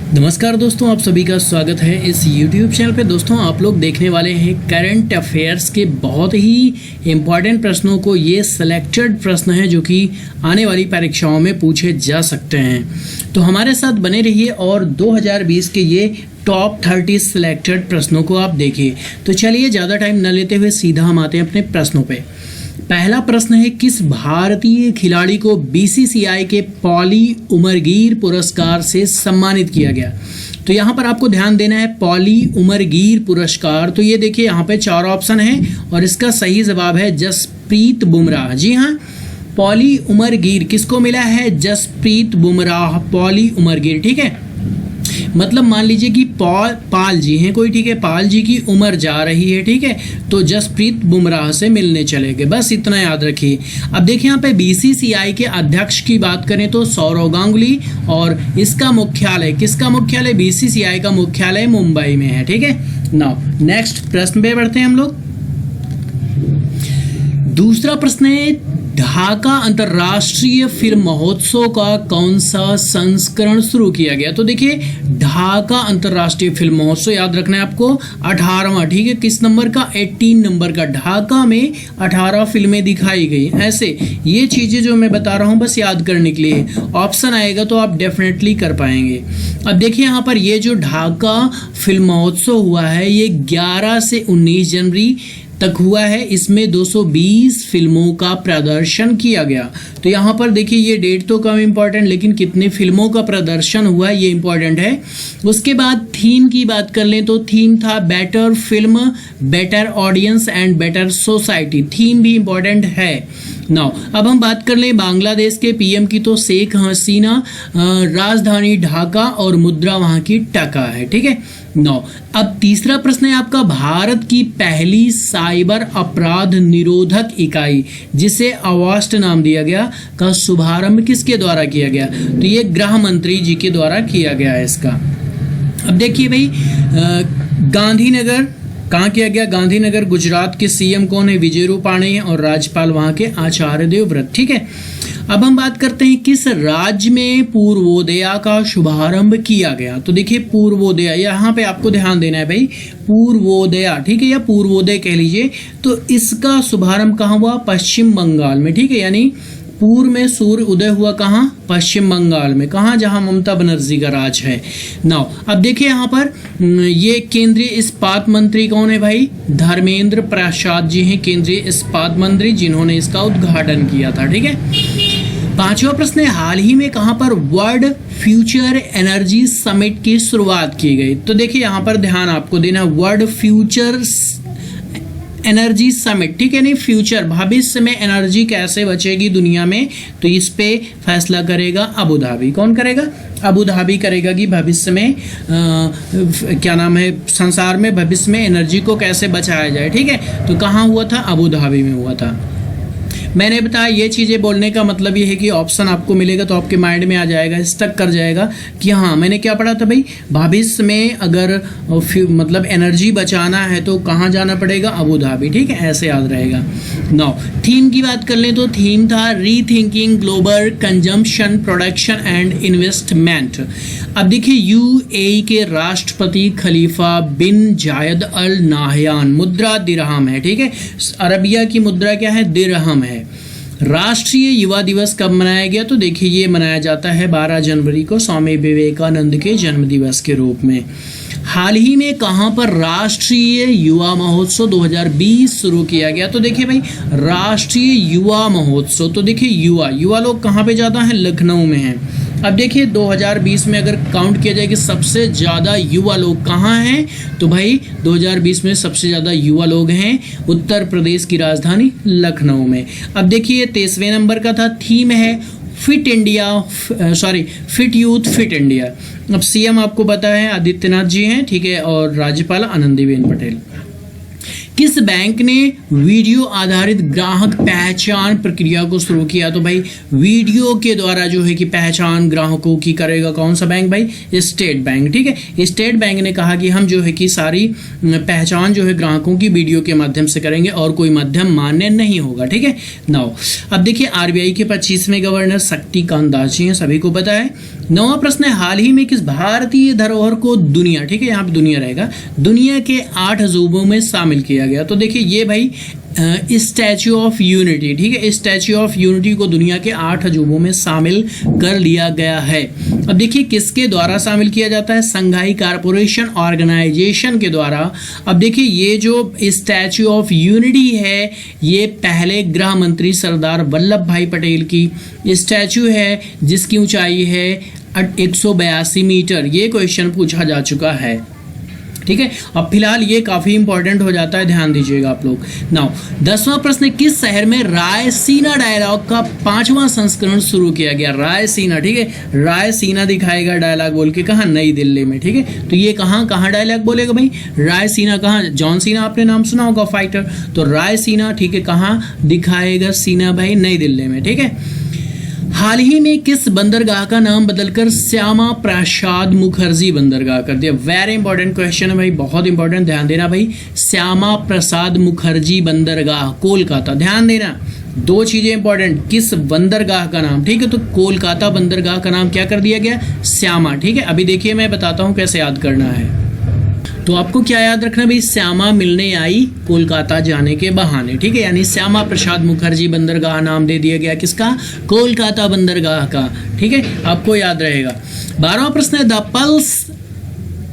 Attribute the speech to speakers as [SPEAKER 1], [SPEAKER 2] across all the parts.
[SPEAKER 1] नमस्कार दोस्तों, आप सभी का स्वागत है इस YouTube चैनल पे। दोस्तों, आप लोग देखने वाले हैं करंट अफेयर्स के बहुत ही इम्पॉर्टेंट प्रश्नों को। ये सिलेक्टेड प्रश्न हैं जो कि आने वाली परीक्षाओं में पूछे जा सकते हैं, तो हमारे साथ बने रहिए और 2020 के ये टॉप 30 सिलेक्टेड प्रश्नों को आप देखिए। तो चलिए ज़्यादा टाइम न लेते हुए सीधा हम आते हैं अपने प्रश्नों पे। पहला प्रश्न है, किस भारतीय खिलाड़ी को बीसीसीआई के पॉली उमरगीर पुरस्कार से सम्मानित किया गया? तो यहाँ पर आपको ध्यान देना है, पॉली उमरगीर पुरस्कार। तो ये देखिए, यहाँ पे 4 ऑप्शन है और इसका सही जवाब है जसप्रीत बुमराह। जी हाँ, पॉली उमरगीर किसको मिला है? जसप्रीत बुमराह, पॉली उमरगीर। ठीक है, मतलब मान लीजिए कि पाल जी हैं कोई, ठीक है, पाल जी की उम्र जा रही है, ठीक है, तो जसप्रीत बुमराह से मिलने चले गए। बस इतना याद रखिए। अब देखिए यहाँ पे बीसीसीआई के अध्यक्ष की बात करें तो सौरव गांगुली, और इसका मुख्यालय, किसका मुख्यालय? बीसीसीआई का मुख्यालय मुंबई में है। ठीक है, नाउ नेक्स्ट प्रश्न पे बढ़ते हैं हम लोग। दूसरा प्रश्न है, ढाका अंतर्राष्ट्रीय फिल्म महोत्सव का कौन सा संस्करण शुरू किया गया? तो देखिए, ढाका अंतर्राष्ट्रीय फिल्म महोत्सव याद रखना है आपको, 18वां। ठीक है, किस नंबर का? 18 नंबर का। ढाका में 18 फिल्में दिखाई गई। ऐसे ये चीजें जो मैं बता रहा हूं बस याद करने के लिए, ऑप्शन आएगा तो आप डेफिनेटली कर पाएंगे। अब देखिए यहाँ पर ये जो ढाका फिल्म महोत्सव हुआ है, ये 11 से 19 जनवरी तक हुआ है। इसमें 220 फिल्मों का प्रदर्शन किया गया। तो यहाँ पर देखिए, ये डेट तो कम इम्पॉर्टेंट, लेकिन कितने फिल्मों का प्रदर्शन हुआ ये इम्पॉर्टेंट है। उसके बाद थीम की बात कर लें तो थीम था better film, better audience and better society. Theme भी इम्पॉर्टेंट है। नाउ अब हम बात कर लें बांग्लादेश के पीएम की, तो शेख हसीना, राजधानी ढाका और मुद्रा वहां की टका है। ठीक है, नाउ अब तीसरा प्रश्न है आपका, भारत की पहली साइबर अपराध निरोधक इकाई जिसे अवास्ट नाम दिया गया का शुभारंभ किसके द्वारा किया गया? तो ये गृह मंत्री जी के द्वारा किया गया है इसका। अब देखिए भाई, गांधीनगर कहाँ किया गया? गांधीनगर। गुजरात के सीएम कौन है? विजय रूपाणी है, और राज्यपाल वहां के आचार्य देवव्रत। ठीक है, अब हम बात करते हैं किस राज्य में पूर्वोदया का शुभारंभ किया गया? तो देखिए, पूर्वोदया, यहाँ पे आपको ध्यान देना है भाई, पूर्वोदया, ठीक है, या पूर्वोदय कह लीजिए। तो इसका शुभारंभ कहाँ हुआ? पश्चिम बंगाल में। ठीक है, यानी पूर्व में सूर्य उदय हुआ कहाँ? पश्चिम बंगाल में। कहाँ? जहां ममता बनर्जी का राज है। नाउ अब देखिए यहाँ पर ये केंद्रीय इस्पात मंत्री कौन है भाई? धर्मेंद्र प्रसाद जी हैं, केंद्रीय इस्पात मंत्री, जिन्होंने इसका उद्घाटन किया था। ठीक है, 5वां प्रश्न है, हाल ही में कहां पर वर्ल्ड फ्यूचर एनर्जी समिट की शुरुआत की गई? तो देखिए यहाँ पर ध्यान आपको देना, वर्ल्ड फ्यूचर एनर्जी समिट। ठीक है, नहीं, फ्यूचर, भविष्य में एनर्जी कैसे बचेगी दुनिया में, तो इस पे फैसला करेगा अबू धाबी। कौन करेगा? अबू धाबी करेगा कि भविष्य में क्या नाम है, संसार में भविष्य में एनर्जी को कैसे बचाया जाए। ठीक है, तो कहाँ हुआ था? अबू धाबी में हुआ था। मैंने बताया, ये चीज़ें बोलने का मतलब ये है कि ऑप्शन आपको मिलेगा तो आपके माइंड में आ जाएगा, स्टक कर जाएगा कि हाँ मैंने क्या पढ़ा था भाई, भविष्य में अगर मतलब एनर्जी बचाना है तो कहाँ जाना पड़ेगा? Abu Dhabi. ठीक है, ऐसे याद रहेगा। नाउ थीम की बात कर लें तो थीम था rethinking global consumption, production and investment. अब देखिए, यूएई के राष्ट्रपति खलीफा बिन जायद अल नाहयान, मुद्रा दिरहम है। ठीक है, अरबिया की मुद्रा क्या है? दिरहम है। राष्ट्रीय युवा दिवस कब मनाया गया? तो देखिए, ये मनाया जाता है 12 जनवरी को, स्वामी विवेकानंद के जन्म दिवस के रूप में। हाल ही में कहां पर राष्ट्रीय युवा महोत्सव 2020 शुरू किया गया? तो देखिए भाई, राष्ट्रीय युवा महोत्सव, तो देखिए युवा लोग कहां पे ज्यादा हैं? लखनऊ में हैं। अब देखिए 2020 में अगर काउंट किया जाए कि सबसे ज़्यादा युवा लोग कहाँ हैं, तो भाई 2020 में सबसे ज़्यादा युवा लोग हैं उत्तर प्रदेश की राजधानी लखनऊ में। अब देखिए 23वें नंबर का था, थीम है फिट यूथ फिट इंडिया। अब सीएम आपको पता है आदित्यनाथ जी हैं, ठीक है, और राज्यपाल आनंदीबेन पटेल। किस बैंक ने वीडियो आधारित ग्राहक पहचान प्रक्रिया को शुरू किया? तो भाई वीडियो के द्वारा जो है कि पहचान ग्राहकों की करेगा कौन सा बैंक भाई? State bank. ठीक है, स्टेट बैंक ने कहा कि हम जो है कि सारी पहचान जो है ग्राहकों की वीडियो के माध्यम से करेंगे और कोई माध्यम मान्य नहीं होगा। ठीक है, नाउ अब देखिए आरबीआई के 25वें गवर्नर शक्तिकांत दास जी हैं, सभी को पता है। 9वां प्रश्न है, हाल ही में किस भारतीय धरोहर को दुनिया, ठीक है यहाँ पे दुनिया रहेगा, दुनिया के 8 अजूबों में शामिल किया गया? तो देखिए ये भाई स्टैच्यू ऑफ यूनिटी, ठीक है, स्टैच्यू ऑफ यूनिटी को दुनिया के 8 अजूबों में शामिल कर लिया गया है। अब देखिए किसके द्वारा शामिल किया जाता है? संघाई कॉरपोरेशन ऑर्गेनाइजेशन के द्वारा। अब देखिए ये जो स्टैच्यू ऑफ यूनिटी है ये पहले गृह मंत्री सरदार वल्लभ भाई पटेल की स्टैच्यू है, जिसकी ऊंचाई है 182 मीटर। ये क्वेश्चन पूछा जा चुका है, ठीक है। अब फिलहाल ये काफी इंपॉर्टेंट हो जाता है, ध्यान दीजिएगा आप लोग। नाउ 10वां प्रश्न, किस शहर में रायसीना डायलॉग का 5वां संस्करण शुरू किया गया? रायसीना, ठीक है, रायसीना दिखाएगा डायलॉग बोल के, कहाँ? नई दिल्ली में, ठीक है। तो ये कहाँ डायलॉग बोलेगा भाई? रायसीना कहाँ? जॉन सीना आपने नाम सुना होगा फाइटर, तो रायसीना, ठीक है, कहाँ दिखाएगा सीना भाई? नई दिल्ली में, ठीक है। हाल ही में किस बंदरगाह का नाम बदलकर श्यामा प्रसाद मुखर्जी बंदरगाह कर दिया? वेरी इंपॉर्टेंट क्वेश्चन है भाई, बहुत इंपॉर्टेंट, ध्यान देना भाई। श्यामा प्रसाद मुखर्जी बंदरगाह कोलकाता, ध्यान देना, 2 चीजें इंपॉर्टेंट, किस बंदरगाह का नाम, ठीक है, तो कोलकाता बंदरगाह का नाम क्या कर दिया गया? श्यामा, ठीक है। अभी देखिए मैं बताता हूं कैसे याद करना है। तो आपको क्या याद रखना भाई? श्यामा मिलने आई कोलकाता जाने के बहाने, ठीक है, यानी श्यामा प्रसाद मुखर्जी बंदरगाह नाम दे दिया गया किसका? कोलकाता बंदरगाह का, ठीक है, आपको याद रहेगा। 12वां प्रश्न है, द पल्स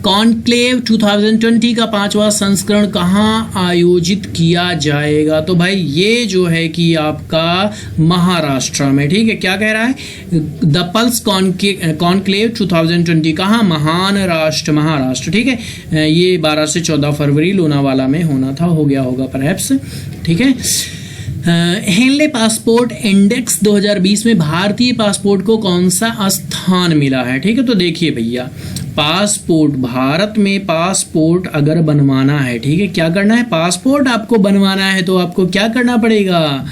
[SPEAKER 1] कॉन्क्लेव 2020 का 5वां संस्करण कहाँ आयोजित किया जाएगा? तो भाई ये जो है कि आपका महाराष्ट्र में, ठीक है। क्या कह रहा है? द पल्स कॉन्क्लेव 2020 कहाँ? महाराष्ट्र, ठीक है। ये 12 से 14 फरवरी लोनावाला में होना था, हो गया होगा परहैप्स, ठीक है। हेनले पासपोर्ट इंडेक्स 2020 में भारतीय पासपोर्ट को कौन सा स्थान मिला है? ठीक है, तो देखिए भैया, पासपोर्ट, भारत में पासपोर्ट अगर बनवाना है, ठीक है, क्या करना है? पासपोर्ट आपको बनवाना है तो आपको क्या करना पड़ेगा?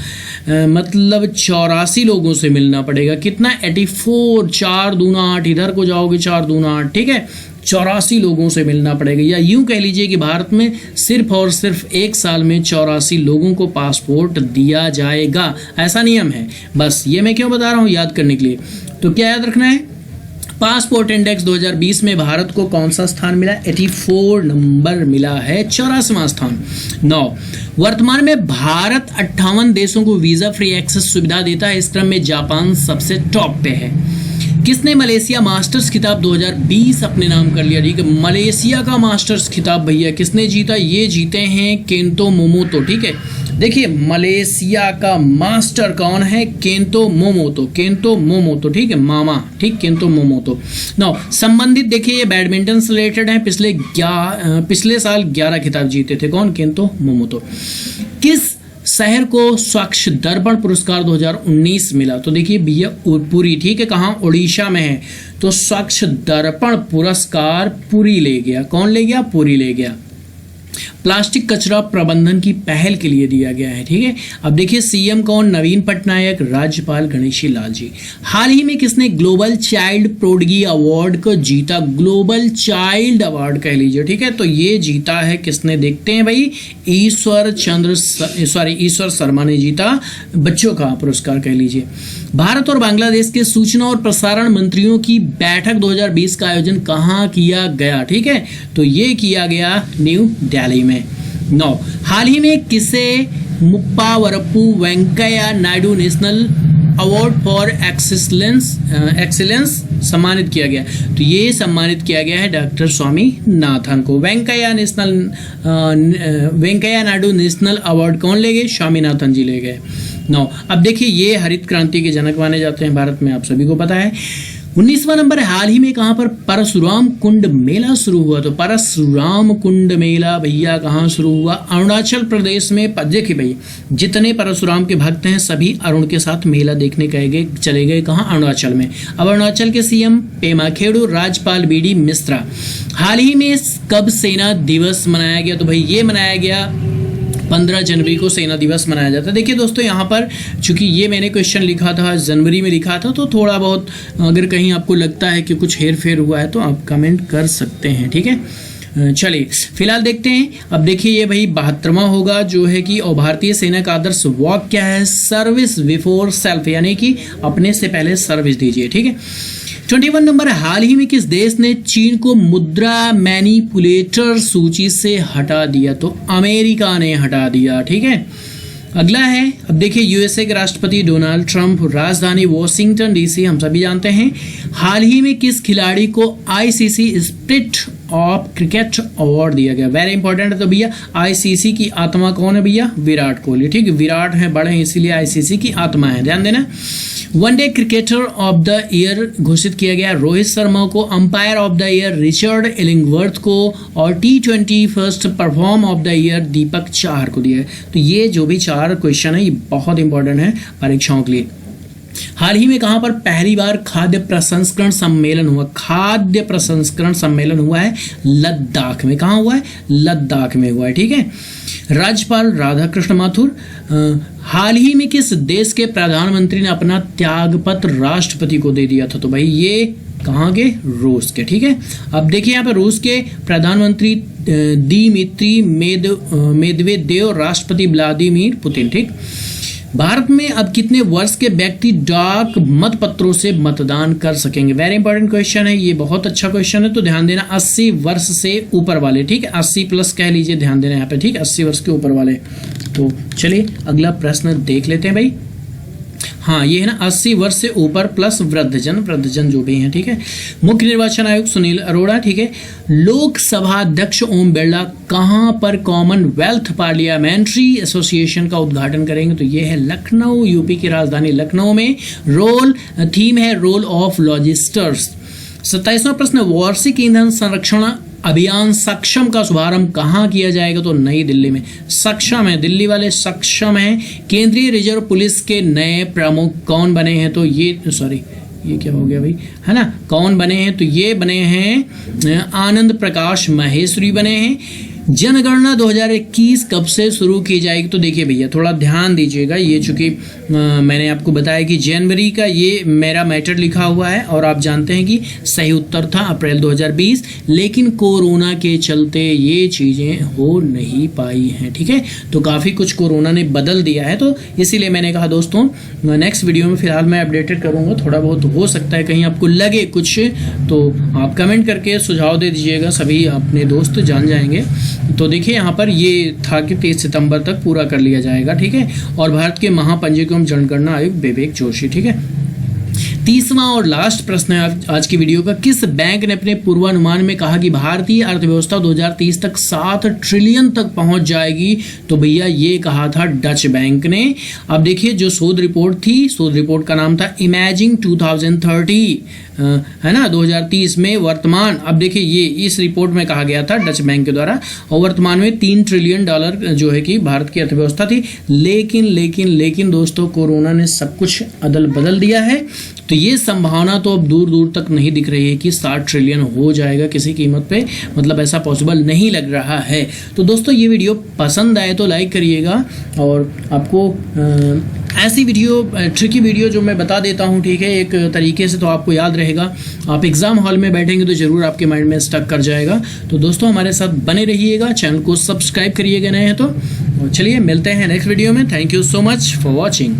[SPEAKER 1] मतलब 84 लोगों से मिलना पड़ेगा। कितना? 84, 4 दूना 8, इधर को जाओगे 4 दूना 8, ठीक है, 84 लोगों से मिलना पड़ेगा। या यूं कह लीजिए कि भारत में सिर्फ और सिर्फ 1 साल में 84 लोगों को पासपोर्ट दिया जाएगा, ऐसा नियम है। बस ये मैं क्यों बता रहा हूँ? याद करने के लिए। तो क्या याद रखना है? पासपोर्ट इंडेक्स 2020 में भारत को कौन सा स्थान मिला? 84 नंबर मिला है, 84वां स्थान। 9, वर्तमान में भारत 58 देशों को वीजा फ्री एक्सेस सुविधा देता है, इस क्रम में जापान सबसे टॉप पे है। किसने मलेशिया मास्टर्स खिताब 2020 अपने नाम कर लिया? ठीक है, मलेशिया का मास्टर्स खिताब भैया किसने जीता? ये जीते हैं केंतो मोमोतो, ठीक है। देखिए मलेशिया का मास्टर कौन है? केंतो मोमोतो, ठीक है, मामा, ठीक, केंतो मोमोतो। नाउ संबंधित देखिए ये बैडमिंटन से रिलेटेड है, पिछले साल 11 खिताब जीते थे, कौन? केंतो मोमोतो। किस शहर को स्वच्छ दर्पण पुरस्कार 2019 मिला? तो देखिए भैया पुरी, ठीक है, कहाँ? उड़ीसा में है। तो स्वच्छ दर्पण पुरस्कार पुरी ले गया। कौन ले गया? पुरी ले गया। प्लास्टिक कचरा प्रबंधन की पहल के लिए दिया गया है, ठीक है। अब देखिए सीएम कौन? नवीन पटनायक, राज्यपाल गणेशी लाल जी। हाल ही में किसने ग्लोबल चाइल्ड प्रोडगी अवार्ड को जीता? ग्लोबल चाइल्ड अवार्ड कह लीजिए, ठीक है, तो ये जीता है किसने? देखते हैं भाई, ईश्वर शर्मा ने जीता, बच्चों का पुरस्कार कह लीजिए। भारत और बांग्लादेश के सूचना और प्रसारण मंत्रियों की बैठक 2020 का आयोजन कहाँ किया गया? ठीक है, तो ये किया गया न्यू दिल्ली में। 9, हाल ही में किसे Muppavarapu Venkaiah Naidu national award for excellence सम्मानित किया गया? तो ये सम्मानित किया गया है डॉक्टर स्वामीनाथन को। वेंकैया नायडू नेशनल अवार्ड कौन ले गए? स्वामीनाथन जी ले गए। 9, अब देखिए ये हरित क्रांति के जनक माने जाते हैं भारत में, आप सभी को पता है। 19वां नंबर है, हाल ही में कहां पर परशुराम कुंड मेला शुरू हुआ? तो परशुराम कुंड मेला भैया कहां शुरू हुआ? अरुणाचल प्रदेश में। देखिए भाई जितने परशुराम के भक्त हैं सभी अरुण के साथ मेला देखने चले गए, कहां? अरुणाचल में। अब अरुणाचल के सीएम पेमा खेडू, राज्यपाल बीडी मिश्रा। हाल ही में कब सेना दिवस मनाया गया? तो भाई ये मनाया गया 15 जनवरी को सेना दिवस मनाया जाता है। देखिए दोस्तों यहाँ पर चूंकि ये मैंने क्वेश्चन लिखा था जनवरी में लिखा था, तो थोड़ा बहुत अगर कहीं आपको लगता है कि कुछ हेर फेर हुआ है तो आप कमेंट कर सकते हैं, ठीक है। चलिए फिलहाल देखते हैं। अब देखिए ये भाई 72वां होगा जो है कि और भारतीय सेना का आदर्श वाक्य क्या है? सर्विस बिफोर सेल्फ, यानी कि अपने से पहले सर्विस दीजिए, ठीक है। 21 नंबर, हाल ही में किस देश ने चीन को मुद्रा मैनिपुलेटर सूची से हटा दिया? तो अमेरिका ने हटा दिया। ठीक है, अगला है, अब देखिए यूएसए के राष्ट्रपति डोनाल्ड ट्रंप, राजधानी वॉशिंगटन डीसी हम सभी जानते हैं। हाल ही में किस खिलाड़ी को ICC spirit of cricket award दिया गया? वेरी इंपॉर्टेंट है। तो भैया आईसीसी की आत्मा कौन है भैया? विराट कोहली। ठीक है, विराट है, बड़े हैं, इसीलिए आईसीसी की आत्मा है, ध्यान देना। One day cricketer of the year घोषित किया गया रोहित शर्मा को, umpire of the year Richard Illingworth को, और T20 first perform of the year Deepak Chahar को दिया है। तो ये जो भी 4 क्वेश्चन है ये बहुत इंपॉर्टेंट है परीक्षाओं के लिए। हाल ही में कहां पर पहली बार खाद्य प्रसंस्करण सम्मेलन हुआ? खाद्य प्रसंस्करण सम्मेलन हुआ है लद्दाख में। कहां हुआ है? लद्दाख में हुआ है। ठीक है, राज्यपाल राधाकृष्ण माथुर, हाल ही में किस देश के प्रधानमंत्री ने अपना त्यागपत्र राष्ट्रपति को दे दिया था? तो भाई ये कहाँ के? रूस के। ठीक है, अब देखिए यहाँ पे रूस के प्रधानमंत्री दिमित्री मेदवेदेव, राष्ट्रपति व्लादिमीर पुतिन। ठीक, भारत में अब कितने वर्ष के व्यक्ति डाक मत पत्रों से मतदान कर सकेंगे? वेरी इंपॉर्टेंट क्वेश्चन है, ये बहुत अच्छा क्वेश्चन है। तो ध्यान देना, 80 वर्ष से ऊपर वाले। ठीक है, 80 प्लस कह लीजिए, ध्यान देना यहाँ पे। ठीक, 80 वर्ष के ऊपर वाले। तो चलिए अगला प्रश्न देख लेते हैं भाई। हाँ, ये है ना, 80 वर्ष से ऊपर प्लस वृद्धजन जो भी हैं। ठीक है, मुख्य निर्वाचन आयुक्त सुनील अरोड़ा। ठीक है, लोकसभा अध्यक्ष ओम बिरला कहाँ पर कॉमनवेल्थ पार्लियामेंट्री एसोसिएशन का उद्घाटन करेंगे? तो ये है लखनऊ, यूपी की राजधानी लखनऊ में। थीम है रोल ऑफ लॉजिस्टर्स। 27वां प्रश्न, वार्षिक ईंधन संरक्षण अभियान सक्षम का शुभारंभ कहाँ किया जाएगा? तो नई दिल्ली में। सक्षम है, दिल्ली वाले सक्षम है। केंद्रीय रिजर्व पुलिस के नए प्रमुख कौन बने हैं? तो ये ये क्या हो गया भाई, है ना, कौन बने हैं? तो ये बने हैं आनंद प्रकाश महेश्वरी बने हैं। जनगणना 2021 कब से शुरू की जाएगी? तो देखिए भैया थोड़ा ध्यान दीजिएगा, ये चूंकि मैंने आपको बताया कि जनवरी का ये मेरा मैटर लिखा हुआ है और आप जानते हैं कि सही उत्तर था अप्रैल 2020, लेकिन कोरोना के चलते ये चीज़ें हो नहीं पाई हैं। ठीक है, तो काफ़ी कुछ कोरोना ने बदल दिया है, तो इसीलिए मैंने कहा दोस्तों नेक्स्ट वीडियो में फिलहाल मैं अपडेटेड करूँगा। थोड़ा बहुत हो सकता है कहीं आपको लगे कुछ, तो आप कमेंट करके सुझाव दे दीजिएगा, सभी अपने दोस्त जान जाएंगे। तो देखिए यहाँ पर ये था कि 23 सितंबर तक पूरा कर लिया जाएगा। ठीक है, और भारत के महापंजीक्रम जनगणना आयुक्त विवेक जोशी। ठीक है, 30वां और लास्ट प्रश्न है आज की वीडियो का। किस बैंक ने अपने पूर्वानुमान में कहा कि भारतीय अर्थव्यवस्था 2030 तक 7 ट्रिलियन तक पहुंच जाएगी? तो भैया ये कहा था डच बैंक ने। अब देखिए जो शोध रिपोर्ट थी, शोध रिपोर्ट का नाम था इमेजिंग 2030, है ना, 2030 में वर्तमान। अब देखिए ये इस रिपोर्ट में कहा गया था डच बैंक के द्वारा, और वर्तमान में 3 ट्रिलियन डॉलर जो है कि भारत की अर्थव्यवस्था थी। लेकिन दोस्तों कोरोना ने सब कुछ अदल बदल दिया है, तो ये संभावना तो अब दूर दूर तक नहीं दिख रही है कि 7 ट्रिलियन हो जाएगा किसी कीमत पे, मतलब ऐसा पॉसिबल नहीं लग रहा है। तो दोस्तों ये वीडियो पसंद आए तो लाइक करिएगा, और आपको ऐसी वीडियो, ट्रिकी वीडियो जो मैं बता देता हूँ, ठीक है, एक तरीके से तो आपको याद रहेगा। आप एग्जाम हॉल में बैठेंगे तो जरूर आपके माइंड में स्टक कर जाएगा। तो दोस्तों हमारे साथ बने रहिएगा, चैनल को सब्सक्राइब करिएगा नए हैं तो। चलिए मिलते हैं नेक्स्ट वीडियो में। Thank you so much for watching.